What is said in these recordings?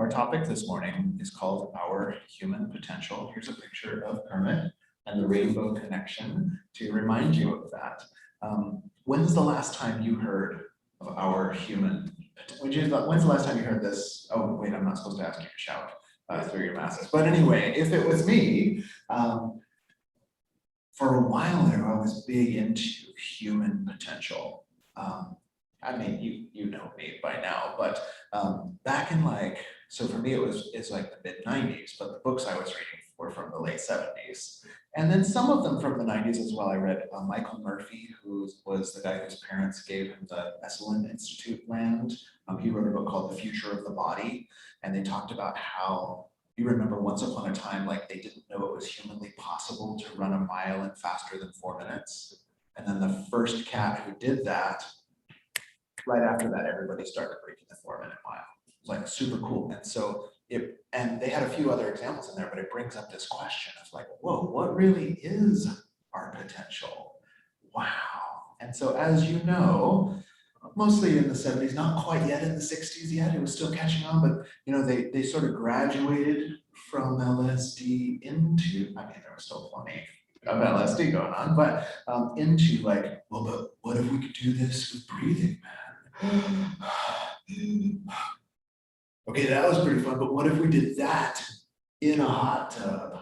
our topic this morning is called Our Human Potential. Here's a picture of Kermit and the rainbow connection to remind you of that. When's the last time you heard of our human potential? When's the last time you heard this? Oh, wait, I'm not supposed to ask you to shout through your masks. But anyway, if it was me, for a while there, I was big into human potential. I mean, you know me by now, but back in so for me it's like the mid 90s, but the books I was reading were from the late 70s. And then some of them from the 90s as well. I read Michael Murphy, who was the guy whose parents gave him the Esalen Institute land. He wrote a book called The Future of the Body, and they talked about how, you remember once upon a time, like they didn't know it was humanly possible to run a mile in faster than 4 minutes. And then the first cat who did that, right after that, everybody started breaking the 4-minute mile. It was like super cool. And so and they had a few other examples in there, but it brings up this question of like, whoa, what really is our potential? Wow. And so as you know, mostly in the 70s, not quite yet in the 60s yet, it was still catching on, but you know, they sort of graduated from LSD into, I mean, there was still plenty of LSD going on, but into like, well, but what if we could do this with breathing, man? Okay, that was pretty fun, but what if we did that in a hot tub?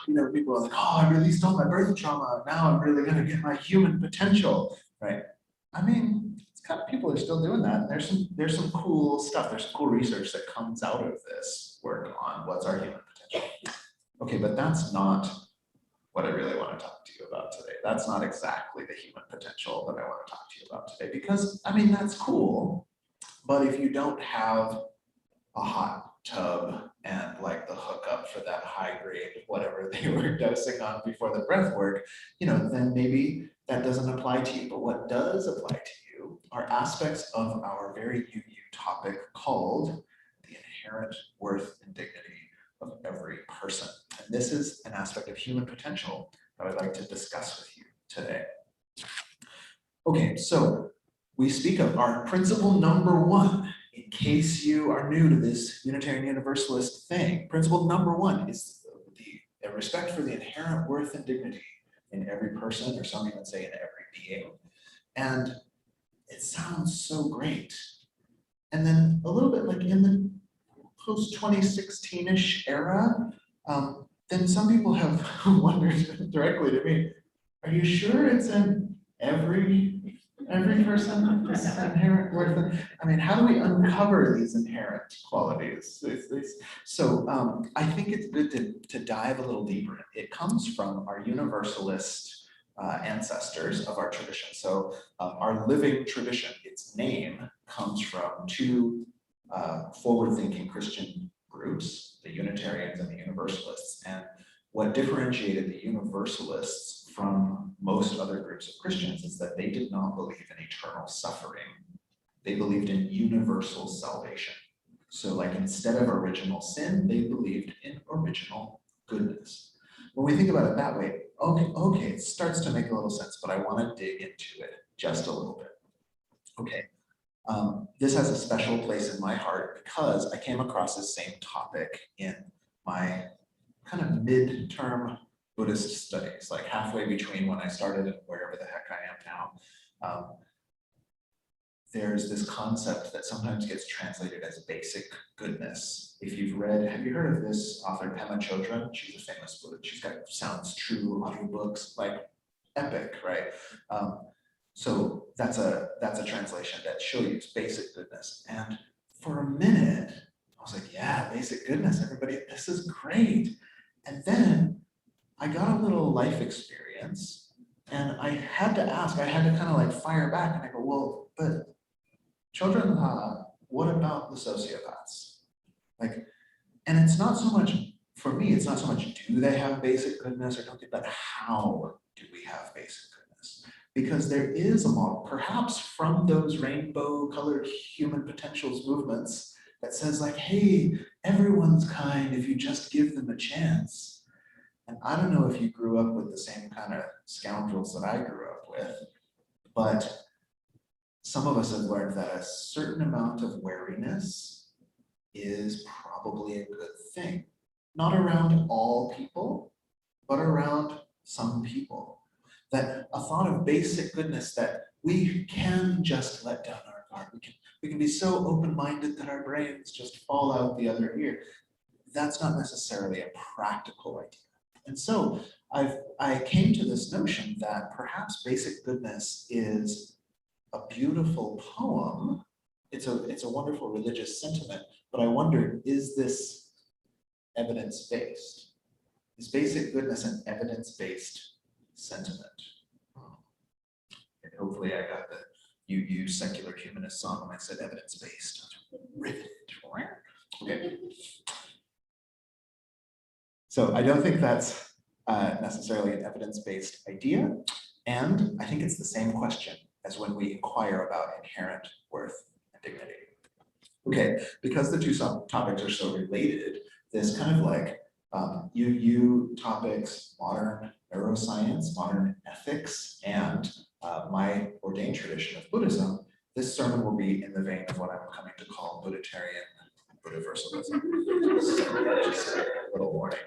You know, people are like, oh, I released all my birth trauma. Now I'm really gonna get my human potential, right? I mean, it's kind of, people are still doing that. And there's some cool stuff. There's some cool research that comes out of this work on what's our human potential. Okay, but that's not what I really want to talk to you about today. That's not exactly the human potential that I want to talk to you about today, because I mean, that's cool. But if you don't have a hot tub and like the hookup for that high grade, whatever they were dosing on before the breath work, you know, then maybe that doesn't apply to you. But what does apply to you are aspects of our very UU topic called the inherent worth and dignity of every person. And this is an aspect of human potential that I'd like to discuss with you today. Okay, so we speak of our principle number 1, in case you are new to this Unitarian Universalist thing. Principle number 1 is the respect for the inherent worth and dignity in every person, or some even say in every being. And it sounds so great. And then a little bit like in the post-2016-ish era, then some people have wondered directly to me, are you sure it's in every person, this inherent worth? I mean, how do we uncover these inherent qualities? So I think it's good to dive a little deeper. It comes from our universalist ancestors of our tradition. So our living tradition, its name comes from 2 forward-thinking Christian groups, the Unitarians and the Universalists. And what differentiated the Universalists from most other groups of Christians is that they did not believe in eternal suffering. They believed in universal salvation. So like instead of original sin, they believed in original goodness. When we think about it that way, okay, it starts to make a little sense, but I want to dig into it just a little bit. Okay, this has a special place in my heart because I came across this same topic in my kind of mid-term Buddhist studies, like halfway between when I started and wherever the heck I am now. There's this concept that sometimes gets translated as basic goodness. If you've read, have you heard of this author, Pema Chodron? She's a famous Buddhist. She's got Sounds True audiobooks, like epic, right? So that's a translation that shows you basic goodness. And for a minute, I was like, yeah, basic goodness, everybody, this is great. And then I got a little life experience and I had to ask, I had to kind of like fire back and I go, well, but children, what about the sociopaths? Like, and it's not so much, for me, it's not so much do they have basic goodness or don't they, but how do we have basic goodness? Because there is a model, perhaps from those rainbow colored human potentials movements that says like, hey, everyone's kind if you just give them a chance. And I don't know if you grew up with the same kind of scoundrels that I grew up with, but some of us have learned that a certain amount of wariness is probably a good thing. Not around all people, but around some people. That a thought of basic goodness that we can just let down our guard. We can be so open-minded that our brains just fall out the other ear. That's not necessarily a practical idea. And so I came to this notion that perhaps basic goodness is a beautiful poem. It's a wonderful religious sentiment, but I wondered, is this evidence-based? Is basic goodness an evidence-based sentiment? And hopefully I got the you secular humanist song when I said evidence-based. Riveted. Okay. So I don't think that's necessarily an evidence-based idea. And I think it's the same question as when we inquire about inherent worth and dignity. Okay, because the two topics are so related, this kind of like UU topics, modern neuroscience, modern ethics, and my ordained tradition of Buddhism, this sermon will be in the vein of what I'm coming to call Buddhitarian Buddhiversalism. So just a little warning.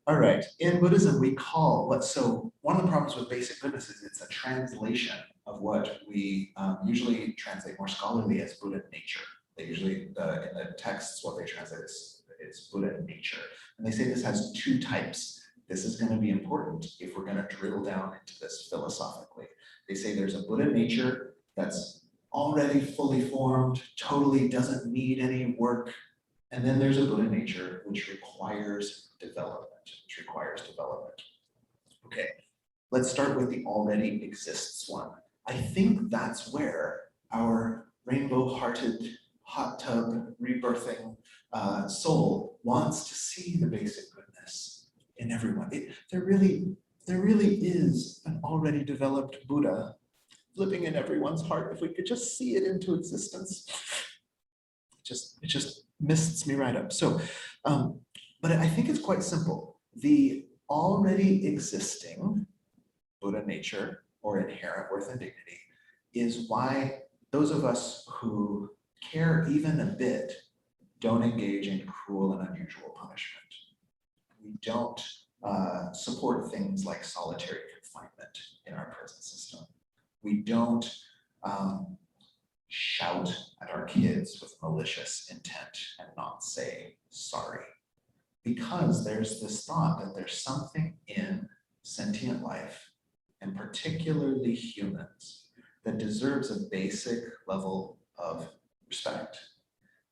All right, in Buddhism, we call so one of the problems with basic goodness is it's a translation of what we usually translate more scholarly as Buddha nature. They usually, in the texts, what they translate is Buddha nature. And they say this has two types. This is going to be important if we're going to drill down into this philosophically. They say there's a Buddha nature that's already fully formed, totally doesn't need any work. And then there's a Buddha nature which requires development, Okay, let's start with the already exists one. I think that's where our rainbow-hearted, hot tub, rebirthing soul wants to see the basic goodness in everyone. There really is an already developed Buddha living in everyone's heart. If we could just see it into existence, it just mists me right up. So, but I think it's quite simple. The already existing Buddha nature or inherent worth and dignity is why those of us who care even a bit don't engage in cruel and unusual punishment. We don't support things like solitary confinement in our prison system. We don't shout at our kids with malicious intent and not say sorry. Because there's this thought that there's something in sentient life, and particularly humans, that deserves a basic level of respect.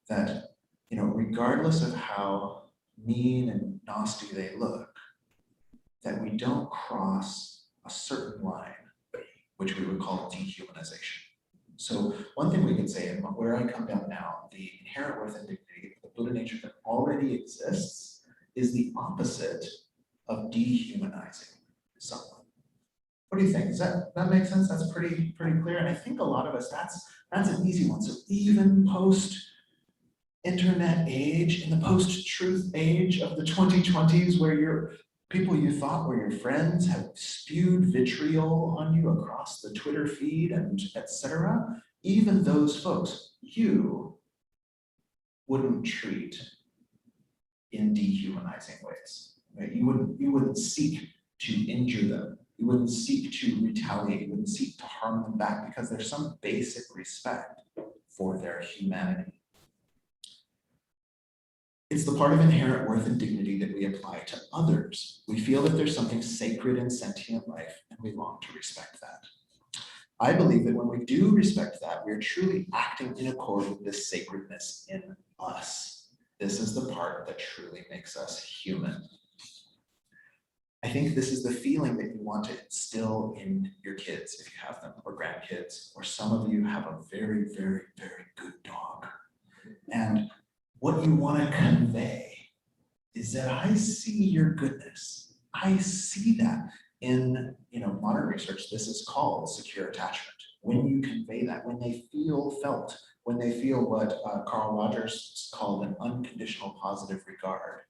That, regardless of how mean and nasty they look, that we don't cross a certain line, which we would call dehumanization. So one thing we could say, and where I come down now, the inherent worth and dignity, the Buddha nature that already exists, is the opposite of dehumanizing someone. What do you think? Does that make sense? That's pretty clear. And I think a lot of us, that's an easy one. So even post-internet age, in the post-truth age of the 2020s, where people you thought were your friends have spewed vitriol on you across the Twitter feed and etc., even those folks, you wouldn't treat in dehumanizing ways. Right? You wouldn't seek to injure them. You wouldn't seek to retaliate. You wouldn't seek to harm them back because there's some basic respect for their humanity. It's the part of inherent worth and dignity that we apply to others. We feel that there's something sacred in sentient life, and we long to respect that. I believe that when we do respect that, we're truly acting in accord with this sacredness in us. This is the part that truly makes us human. I think this is the feeling that you want to instill in your kids if you have them, or grandkids, or some of you have a very, very, very good dog. And what you want to convey is that I see your goodness. I see that in modern research. This is called secure attachment. When you convey that, when they feel felt, when they feel what Carl Rogers called an unconditional positive regard,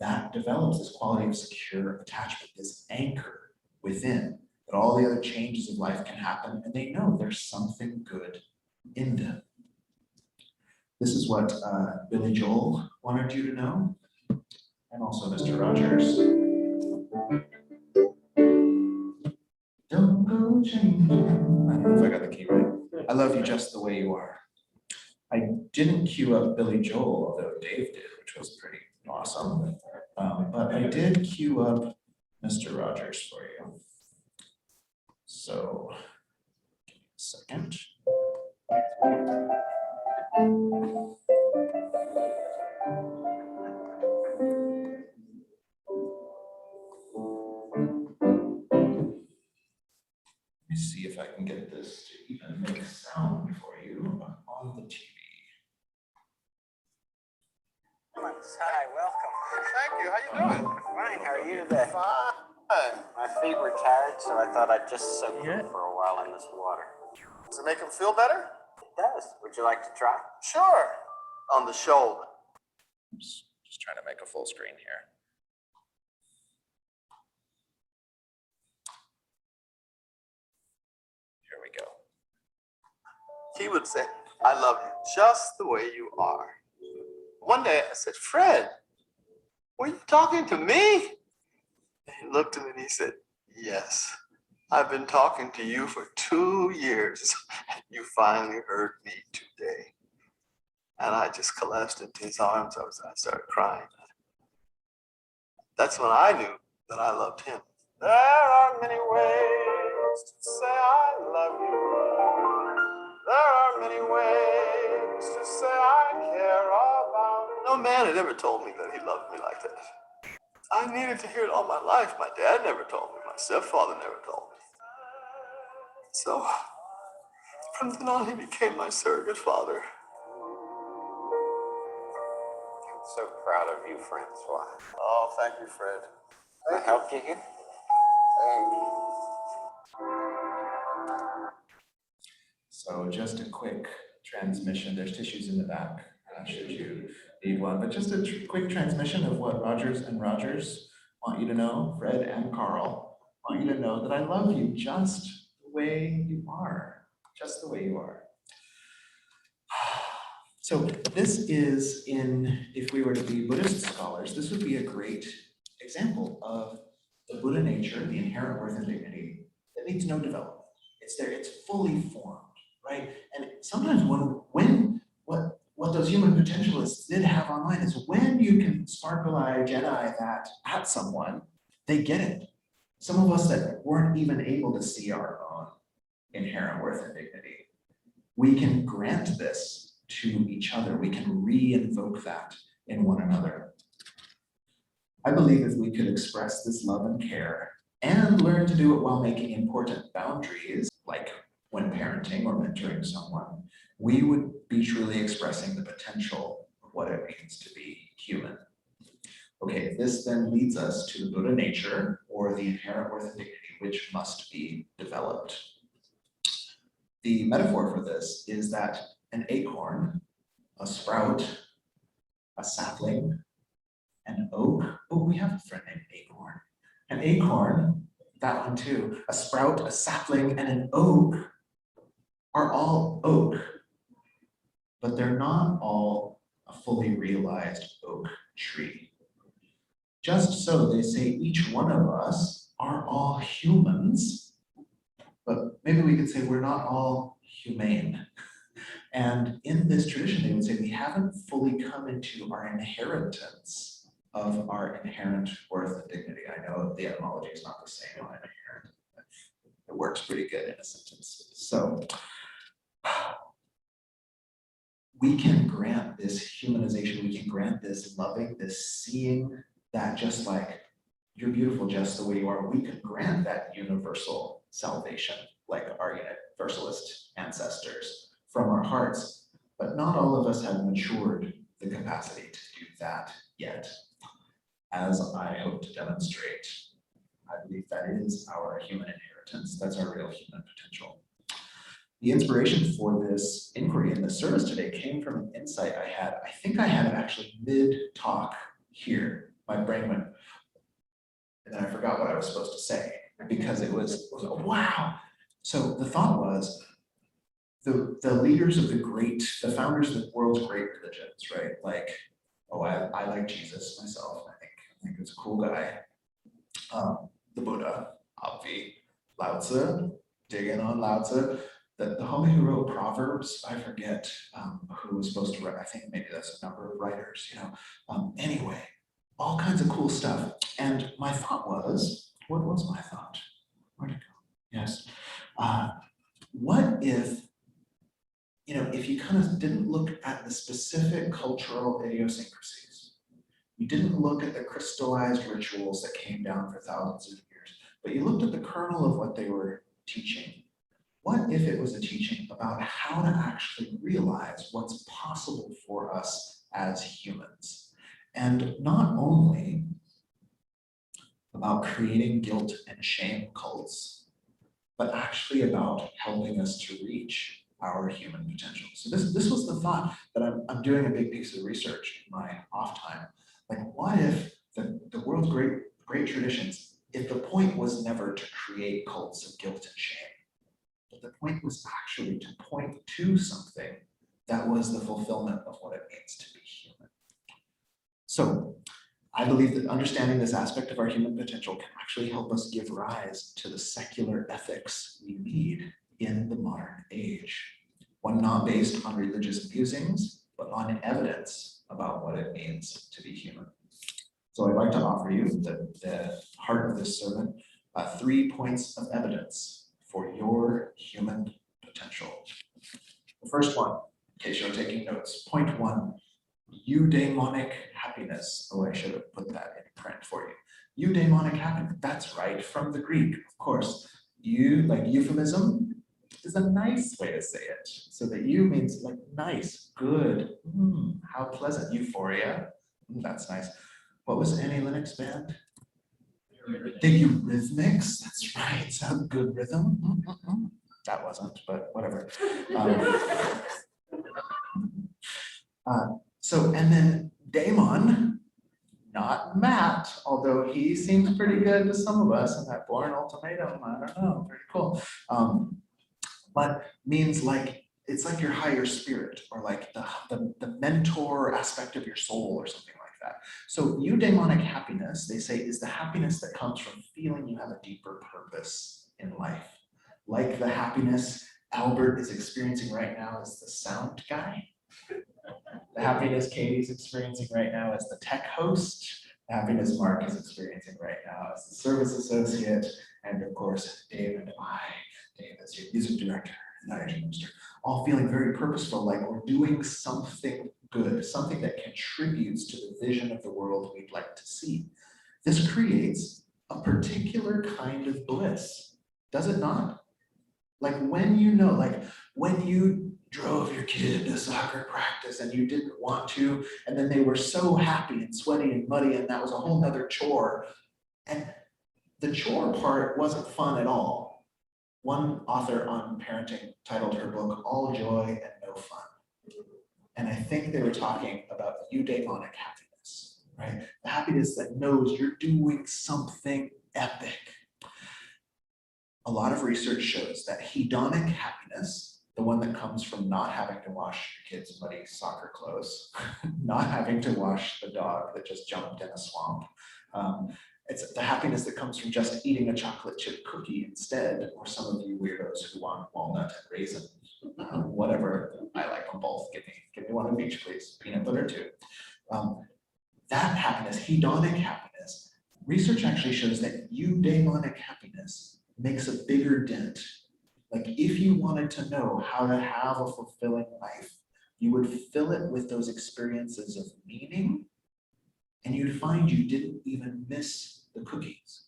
that develops this quality of secure attachment, this anchor within, that all the other changes of life can happen, and they know there's something good in them. This is what Billy Joel wanted you to know, and also Mr. Rogers. Don't go changing. I don't know if I got the key right. I love you just the way you are. I didn't cue up Billy Joel, although Dave did, which was pretty awesome. But I did cue up Mr. Rogers for you. So, give me a second. Let me see if I can get this to even make sound for you on the TV. Hi, welcome. Thank you. How you doing? Fine, how are you today? Fine. My feet were tired, so I thought I'd just soak them for a while in this water. Does it make him feel better? It does. Would you like to try? Sure. On the shoulder. Oops, just trying to make a full screen here. Here we go. He would say, I love you just the way you are. One day I said, Fred, were you talking to me? And he looked at me and he said, yes. I've been talking to you for 2 years. You finally heard me today. And I just collapsed into his arms. I started crying. That's when I knew that I loved him. There are many ways to say I love you. There are many ways to say I care about. No man had ever told me that he loved me like that. I needed to hear it all my life. My dad never told me. My stepfather never told me. So, from then on, he became my surrogate father. I'm so proud of you, Francois. Oh, thank you, Fred. Can I help you here? So just a quick transmission. There's tissues in the back, should you need one. But just a quick transmission of what Rogers and Rogers want you to know, Fred and Carl want you to know that I love you just the way you are, just the way you are. So this is if we were to be Buddhist scholars, this would be a great example of the Buddha nature, the inherent worth and dignity that needs no development. It's there, it's fully formed, right? And sometimes what those human potentialists did have online is when you can sparkle eye, Jedi that at someone, they get it. Some of us that weren't even able to see our own inherent worth and dignity, we can grant this to each other. We can re-invoke that in one another. I believe if we could express this love and care and learn to do it while making important boundaries, like when parenting or mentoring someone, we would be truly expressing the potential of what it means to be human. Okay, this then leads us to the Buddha nature, or the inherent worth and dignity, which must be developed. The metaphor for this is that an acorn, a sprout, a sapling, an oak. Oh, we have a friend named Acorn. An acorn, that one too, a sprout, a sapling, and an oak are all oak, but they're not all a fully realized oak tree. Just so they say each one of us are all humans, but maybe we could say we're not all humane. And in this tradition, they would say we haven't fully come into our inheritance of our inherent worth and dignity. I know the etymology is not the same on inherent. It works pretty good in a sentence. So we can grant this humanization, we can grant this loving, this seeing that just like you're beautiful just the way you are, we can grant that universal salvation like our universalist ancestors from our hearts, but not all of us have matured the capacity to do that yet. As I hope to demonstrate, I believe that is our human inheritance. That's our real human potential. The inspiration for this inquiry in this service today came from an insight I had. I think I had it actually mid-talk here. My brain went, and then I forgot what I was supposed to say because it was wow. So the thought was, the leaders of the founders of the world's great religions, right? Like, oh, I like Jesus myself. I think he's a cool guy. The Buddha, Obvi, Lao Tzu, dig in on Lao Tzu. The homie who wrote Proverbs, I forget who was supposed to write, I think maybe that's a number of writers, you know. Anyway, all kinds of cool stuff. And my thought was, what was my thought? Where'd it go? Yes. What if, you know, if you kind of didn't look at the specific cultural idiosyncrasies, you didn't look at the crystallized rituals that came down for thousands of years, but you looked at the kernel of what they were teaching. What if it was a teaching about how to actually realize what's possible for us as humans? And not only about creating guilt and shame cults, but actually about helping us to reach our human potential. So this was the thought that I'm doing a big piece of research in my off time. Like, what if the world's great traditions, if the point was never to create cults of guilt and shame, but the point was actually to point to something that was the fulfillment of what it means to be human. So I believe that understanding this aspect of our human potential can actually help us give rise to the secular ethics we need in the modern age. One not based on religious musings, but on evidence about what it means to be human. So I'd like to offer you the heart of this sermon, 3 points of evidence for your human potential. The first one, in case you're taking notes, point 1, eudaimonic happiness. Oh, I should have put that in print for you. Eudaimonic happiness, that's right, from the Greek, of course. Like euphemism is a nice way to say it. So that you means like nice, good, how pleasant, euphoria, that's nice. What was any Linux band? The Eurythmics, that's right, sound good rhythm. That wasn't, but whatever. And then daemon, not Matt, although he seems pretty good to some of us in that Born Ultimatum, I don't know, pretty cool. But means like, it's like your higher spirit, or like the mentor aspect of your soul or something like that. So eudaimonic happiness, they say, is the happiness that comes from feeling you have a deeper purpose in life. Like the happiness Albert is experiencing right now as the sound guy. The happiness Katie's experiencing right now as the tech host. The happiness Mark is experiencing right now as the service associate. And of course, Dave and Dave as your music director and I as your minister, all feeling very purposeful, like we're doing something good, something that contributes to the vision of the world we'd like to see. This creates a particular kind of bliss, does it not? Like when you know, like when you drove your kid to soccer practice and you didn't want to, and then they were so happy and sweaty and muddy, and that was a whole nother chore. And the chore part wasn't fun at all. One author on parenting titled her book, All Joy and No Fun. And I think they were talking about eudaimonic happiness, right? The happiness that knows you're doing something epic. A lot of research shows that hedonic happiness, the one that comes from not having to wash your kids' muddy soccer clothes, not having to wash the dog that just jumped in a swamp. It's the happiness that comes from just eating a chocolate chip cookie instead, or some of you weirdos who want walnut and raisin, whatever. I like them both. Give me one of each, please. Peanut butter too. That happiness, hedonic happiness, research actually shows that eudaimonic happiness makes a bigger dent. Like if you wanted to know how to have a fulfilling life, you would fill it with those experiences of meaning, and you'd find you didn't even miss the cookies,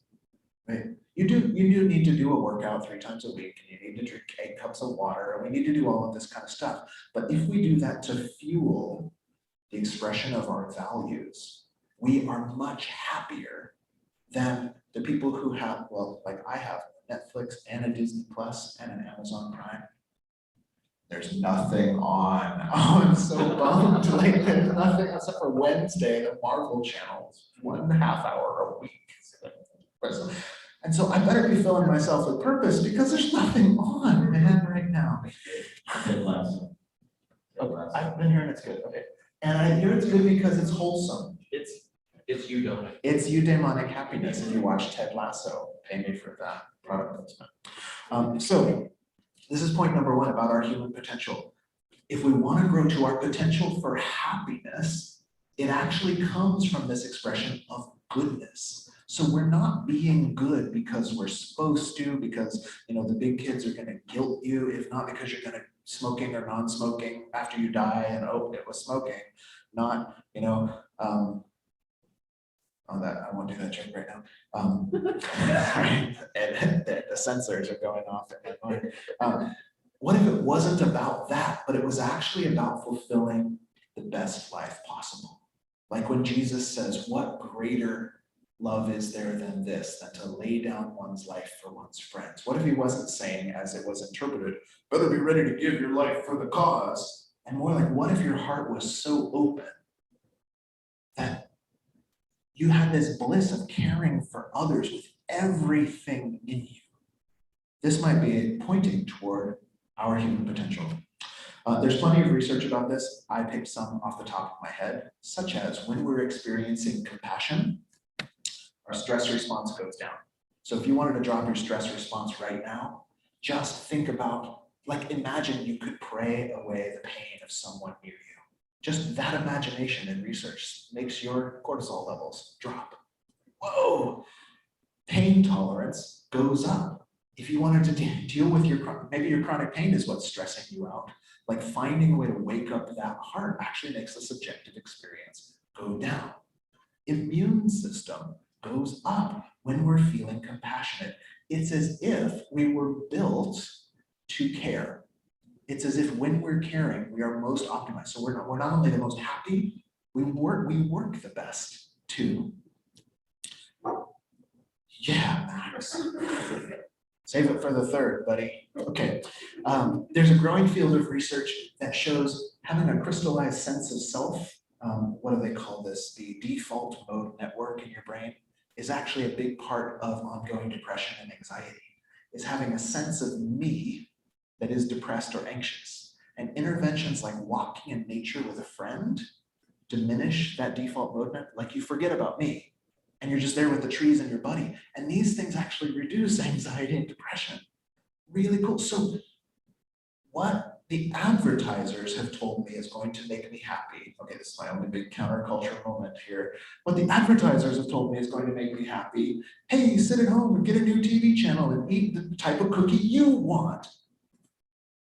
right? You do need to do a workout 3 times a week, and you need to drink 8 cups of water, and we need to do all of this kind of stuff. But if we do that to fuel the expression of our values, we are much happier than the people who have, well, like I have Netflix and a Disney Plus and an Amazon Prime. There's nothing on. Oh, I'm so bummed. Like there's nothing except for Wednesday, the Marvel channel, 1.5 hour a week. And so I better be filling myself with purpose because there's nothing on, man, right now. Ted Lasso. Ted Okay, Lasso. I've been hearing it's good, okay. And I hear it's good because it's wholesome. It's eudaimonic. It's eudaimonic happiness. If you watch Ted Lasso, pay me for that product placement. So this is point number one about our human potential. If we want to grow to our potential for happiness, it actually comes from this expression of goodness. So we're not being good because we're supposed to, because the big kids are going to guilt you, if not because you're going to smoking or non-smoking after you die and oh, it was smoking, not oh, that I won't do that joke right now. Sorry, and the sensors are going off in my mind. What if it wasn't about that, but it was actually about fulfilling the best life possible? Like when Jesus says, what greater love is there than this, than to lay down one's life for one's friends? What if he wasn't saying, as it was interpreted, better be ready to give your life for the cause? And more like, what if your heart was so open that you had this bliss of caring for others with everything in you? This might be pointing toward our human potential. There's plenty of research about this. I picked some off the top of my head, such as when we're experiencing compassion, our stress response goes down. So if you wanted to drop your stress response right now, just think about, like, imagine you could pray away the pain of someone near you. Just that imagination in research makes your cortisol levels drop. Whoa! Pain tolerance goes up. If you wanted to deal with maybe your chronic pain is what's stressing you out, like finding a way to wake up that heart actually makes the subjective experience go down. Immune system goes up when we're feeling compassionate. It's as if we were built to care. It's as if when we're caring, we are most optimized. So we're not only the most happy, we work the best too. Yeah, Max. Save it for the third, buddy. Okay. There's a growing field of research that shows having a crystallized sense of self, what do they call this? The default mode network in your brain is actually a big part of ongoing depression and anxiety, is having a sense of me that is depressed or anxious. And interventions like walking in nature with a friend diminish that default mode network. Like you forget about me and you're just there with the trees and your buddy. And these things actually reduce anxiety and depression. Really cool. So what the advertisers have told me is going to make me happy. Okay, this is my only big counterculture moment here. What the advertisers have told me is going to make me happy. Hey, you sit at home and get a new TV channel and eat the type of cookie you want,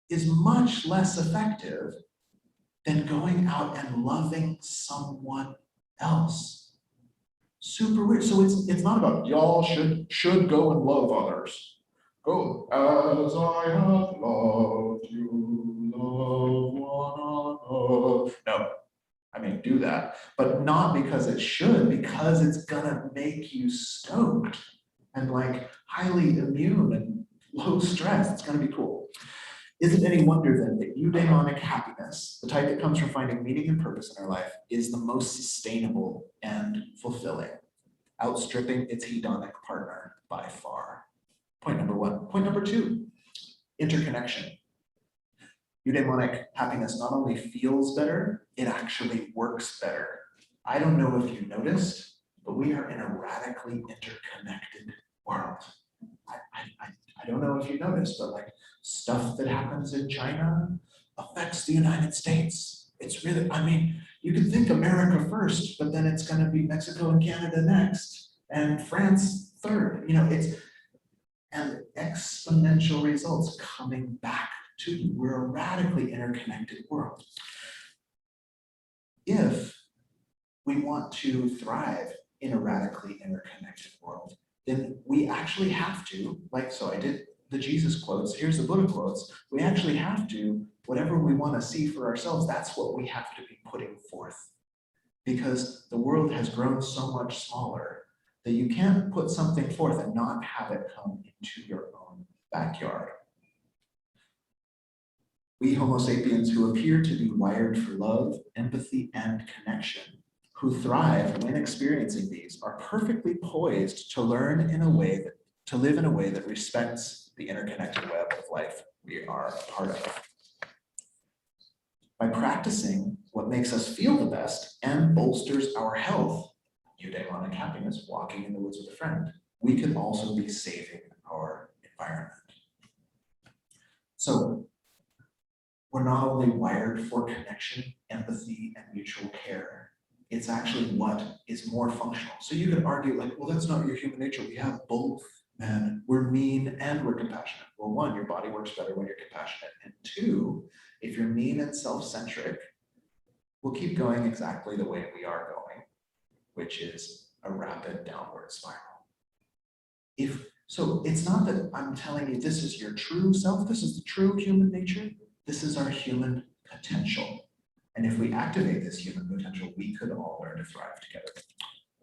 is much less effective than going out and loving someone else. Super weird. So it's not about y'all should go and love others. Go as I have loved you, love one another. No, I mean do that, but not because it should, because it's gonna make you stoked and like highly immune and low stress. It's gonna be cool. Is it any wonder then that eudaimonic happiness, the type that comes from finding meaning and purpose in our life, is the most sustainable and fulfilling, outstripping its hedonic partner by far? Point number one. Point number two, interconnection. Eudaimonic happiness not only feels better, it actually works better. I don't know if you noticed, but we are in a radically interconnected world. I don't know if you noticed, but like stuff that happens in China affects the United States. It's really, I mean, you could think America first, but then it's going to be Mexico and Canada next, and France third. And exponential results coming back to you. We're a radically interconnected world. If we want to thrive in a radically interconnected world, then we actually have to, so I did the Jesus quotes, here's the Buddha quotes, we actually have to, whatever we want to see for ourselves, that's what we have to be putting forth. Because the world has grown so much smaller that you can't put something forth and not have it come into your own backyard. We Homo sapiens who appear to be wired for love, empathy, and connection, who thrive when experiencing these, are perfectly poised to learn in a way to live in a way that respects the interconnected web of life we are a part of. By practicing what makes us feel the best and bolsters our health, Hedonic happiness, walking in the woods with a friend, we can also be saving our environment. So we're not only wired for connection, empathy, and mutual care, it's actually what is more functional. So you could argue like, well, that's not your human nature. We have both, man. We're mean and we're compassionate. Well, one, your body works better when you're compassionate. And two, if you're mean and self-centric, we'll keep going exactly the way we are going, which is a rapid downward spiral. So it's not that I'm telling you this is your true self, this is the true human nature, this is our human potential. And if we activate this human potential, we could all learn to thrive together.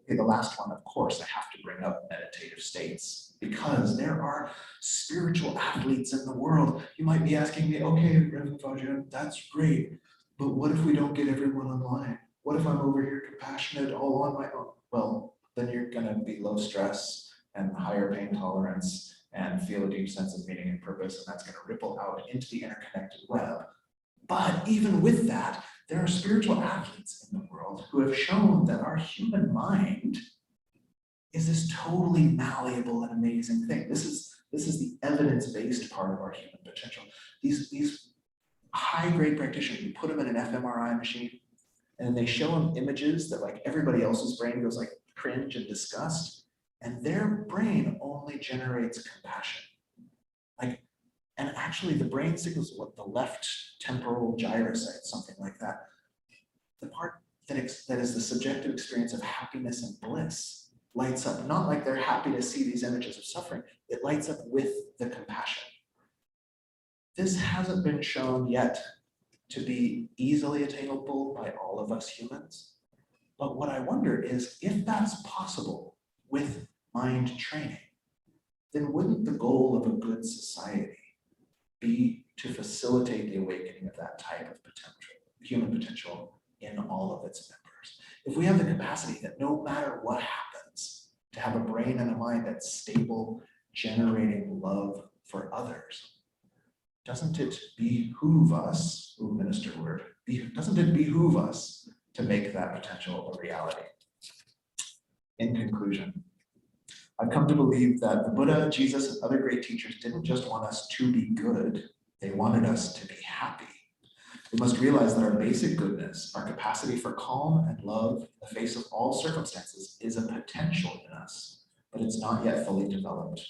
Okay, the last one, of course, I have to bring up meditative states because there are spiritual athletes in the world. You might be asking me, okay, Reverend Fajan, that's great, but what if we don't get everyone online? What if I'm over here compassionate all on my own? Well, then you're gonna be low stress and higher pain tolerance and feel a deep sense of meaning and purpose, and that's gonna ripple out into the interconnected web. But even with that, there are spiritual athletes in the world who have shown that our human mind is this totally malleable and amazing thing. This is the evidence-based part of our human potential. These high-grade practitioners, you put them in an fMRI machine, and they show them images that like everybody else's brain goes like cringe and disgust, and their brain only generates compassion. And actually the brain signals what the left temporal gyrosite, something like that. The part that is the subjective experience of happiness and bliss lights up, not like they're happy to see these images of suffering, it lights up with the compassion. This hasn't been shown yet to be easily attainable by all of us humans. But what I wonder is if that's possible with mind training, then wouldn't the goal of a good society be to facilitate the awakening of that type of potential, human potential in all of its members? If we have the capacity that no matter what happens, to have a brain and a mind that's stable, generating love for others, doesn't it behoove us, minister word, doesn't it behoove us to make that potential a reality? In conclusion, I've come to believe that the Buddha, Jesus, and other great teachers didn't just want us to be good, they wanted us to be happy. We must realize that our basic goodness, our capacity for calm and love in the face of all circumstances is a potential in us, but it's not yet fully developed.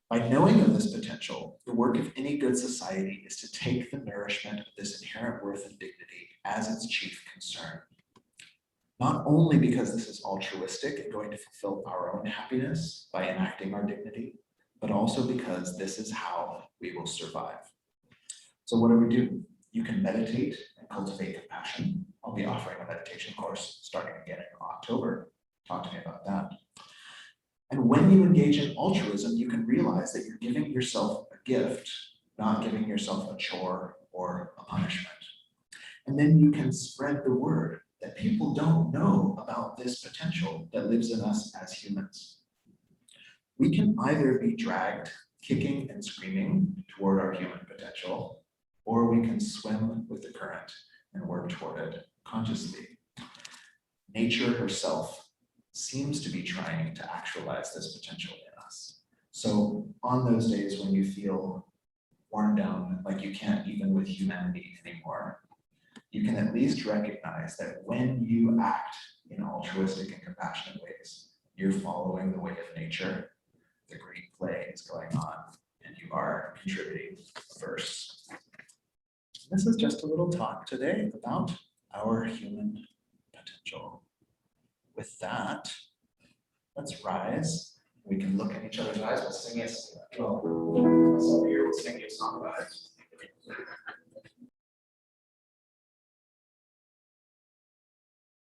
By knowing of this potential, the work of any good society is to take the nourishment of this inherent worth and dignity as its chief concern. Not only because this is altruistic and going to fulfill our own happiness by enacting our dignity, but also because this is how we will survive. So what do? You can meditate and cultivate compassion. I'll be offering a meditation course starting again in October. Talk to me about that. And when you engage in altruism, you can realize that you're giving yourself a gift, not giving yourself a chore or a punishment. And then you can spread the word that people don't know about this potential that lives in us as humans. We can either be dragged kicking and screaming toward our human potential, or we can swim with the current and work toward it consciously. Nature herself seems to be trying to actualize this potential in us. So on those days when you feel worn down, like you can't even with humanity anymore, you can at least recognize that when you act in altruistic and compassionate ways, you're following the way of nature, the great play is going on, and you are contributing a verse. This is just a little talk today about our human potential. With that, let's rise. We can look in each other's eyes. We'll sing it. Well, here we'll sing a song about it.